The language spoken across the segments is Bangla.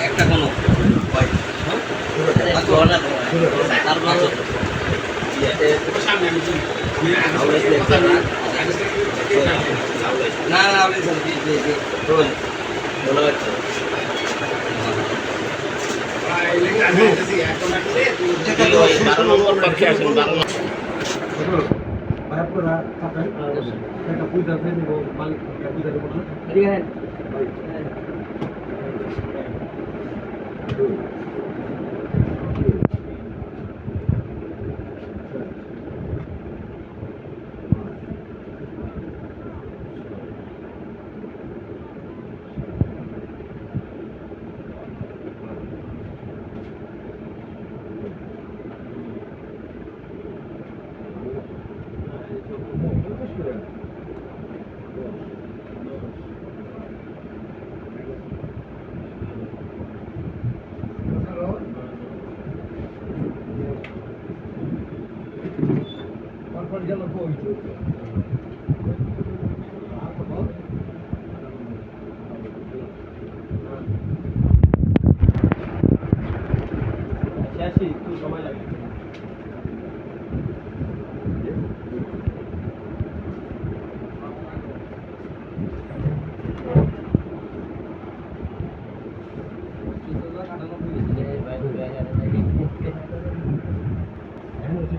একটা কোনো না না আপনি পূজা মালিক পূজা দেবো না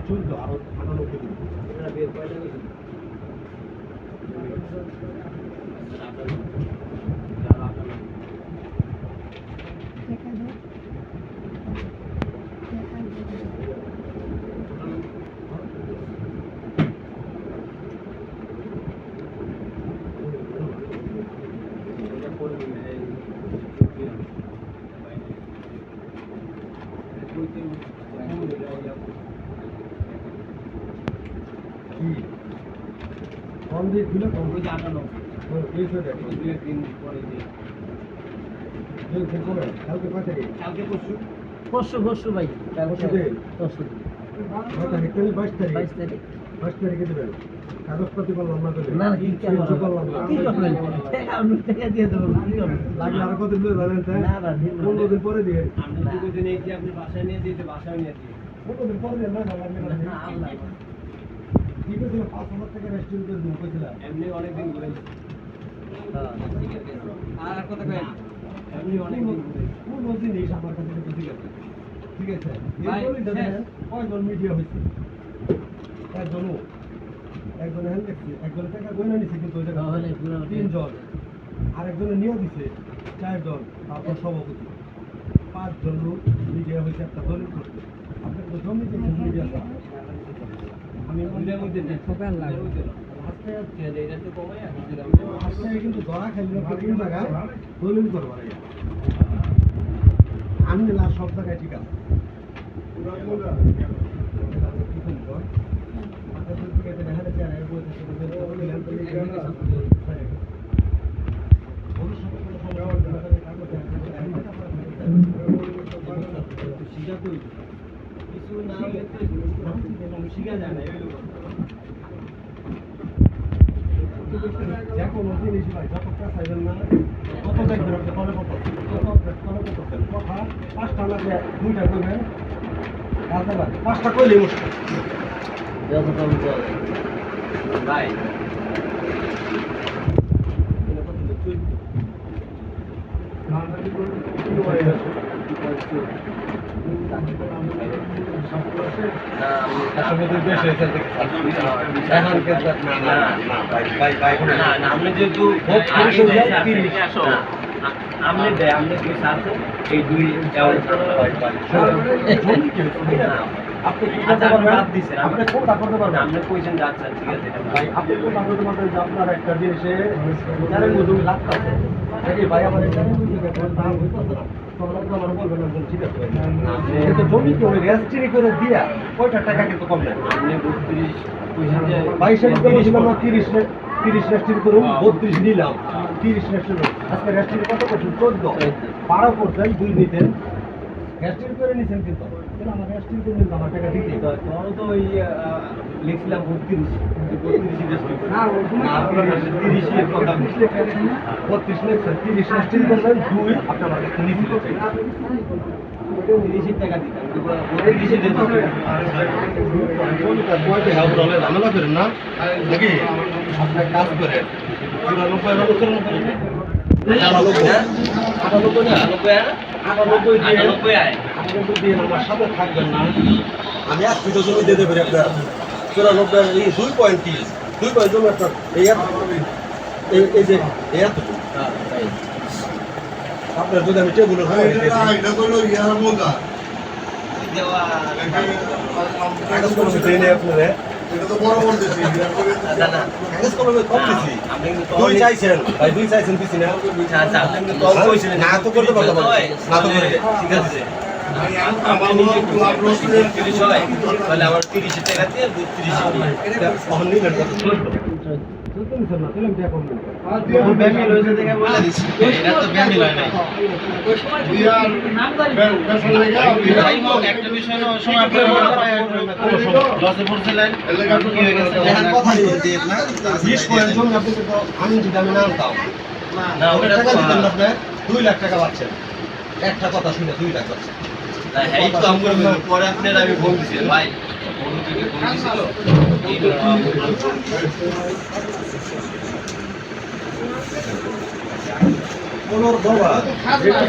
চলতো আরো আটানো কেজি কম দিয়ে দিলে কম দিয়ে আটানো দিন পরে দিয়ে কালকে কয় তারিখ কালকে পরশু ভাই পরশু 22 তারিখ 22 তারিখে দেবেন কাগজপত্র করলাম না করলাম লাগে আর কত দিন ধরেন 15 দিন পরে দিয়ে আপনি দিন এই যে আপনি বাসায় নিয়ে দিতে বাসায় নিয়ে দিয়ে 15 দিন পরে দেন না ঠিক আছে 5,000 টাকা রেস্টুরেন্টের রুম কইছিলাম এমনি অনেক দিন ঘুরে আর কত কয় এমনি অনেক দিন ঘুরে কোন জিনিস আমার কাছে ঠিক আছে এই বলি দাদা কয়জন মিডিয়া হইছে একজন হেল্প দেখছি একজন টাকা গয়না নিছে কিন্তু ওই জায়গা হলে 3 জন আরেকজনে নিয়ে দিছে 4 জন তারপর সভাপতি 5 জন লোক মিডিয়া হইছে একটা দলিল করতে আপনি তো জমি দিয়েছেন মিডিয়া আমি মিডিয়ার মধ্যে সকাল লাগে আজকে এটা তো কমাই আজকে কিন্তু ধরা খাইলে কোন জায়গায় দলিল করব আমি না সব জায়গায় ঠিক আছে কিছু না শিখা যায় না যে কোনো জিনিস ভাই যত চাইবেন না কত দেখবেন আপনি কত কথা 5টা লাগে 2টা করবেন 5টা কইলে মুশকিল ভাই আপনি যেহেতু আপনি দেয় আপনি দুই সাথে এই দুই আপনি আপনি কোনটা করতে পারবেন আপনি কইছেন যাচ্ছেন ঠিক আছে ভাই আপনি কোনটা করতে পারবেন যে আপনার একটা জিনিসে জানেন জমি লাগতেছে ভাই আমার দাম হইতেছে না জমি কি ওই রেজিস্ট্রি করে দিয়া কয়টা টাকা কিন্তু কম নেয় আপনি 30 রেজিস্ট্রি করুন 32 নিলাম 30 রেজিস্ট্রি আজকে রেজিস্ট্রি কত করছেন 14 12 করছেন 2 নিতেন গ্যাস্ট্রিক করে নিছেন কিন্তু তাহলে আমার গ্যাস্ট্রিক করে নিলে আমার টাকা দিতে তোমারও তো ওই লিখছিলাম 32 গ্যাস্ট্রিক না আপনার 30 এর কথা 32 লেখছেন 30 গ্যাস্ট্রিক করবেন 2 আপনার কাছে নিছিল ওটা 30 টাকা দিতাম 30 দিতে পয়সা হেল্প হলে ঝামেলা করেন না নাকি আপনার কাজ করেন 98 আমার সাথে থাকবেন না আমি 1 ফিট জমি দিয়ে দেবেন আপনার 94 এই 2 পয়েন্ট জমি আপনার এই যে এই এতটুকু আপনার যদি আমি টেবিলের এটা হলো ইয়ার মোজা কাগজ কলমে দেই না আপনারে এটা তো বড় বড় দিছি দাদা কাগজ কলমে কম দিছি দুই চাইছেন ভাই দুই চাইছেন দিছি না আচ্ছা আপনি তো কম কইছিলেন না তো করতে পারতাম না তো করে ঠিক আছে আমার ক্লাব রসুলের 30 হয় তাহলে আমার 30 টাকা দিয়ে 32 এটা কখন নিলেন কত চলতো চলতো না তাহলে আমি টাকা কম নিব ব্যামি রয়েছে দেখে বলে দিছি এটা তো ব্যামি লয় নাই বিয়ার বেসন লাগা ভাই হোক একটা বিষয় না ওই সময় আপনার লসে পড়ছিলেন কি হয়ে গেছে এখন কথা দিয়ে না 20 পয়েন্ট জমি আপনি তো আমি যদি আমি না আনতাম না ওটা ওটা টাকা তো দিতেন না আপনি 2 লাখ টাকা পাচ্ছেন একটা কথা শুনে 2 লাখ পাচ্ছেন এই তো আমরা পরে আপনার আমি ফোন দিছি ভাই ফোন থেকে ফোন দিছিল কোন বাবা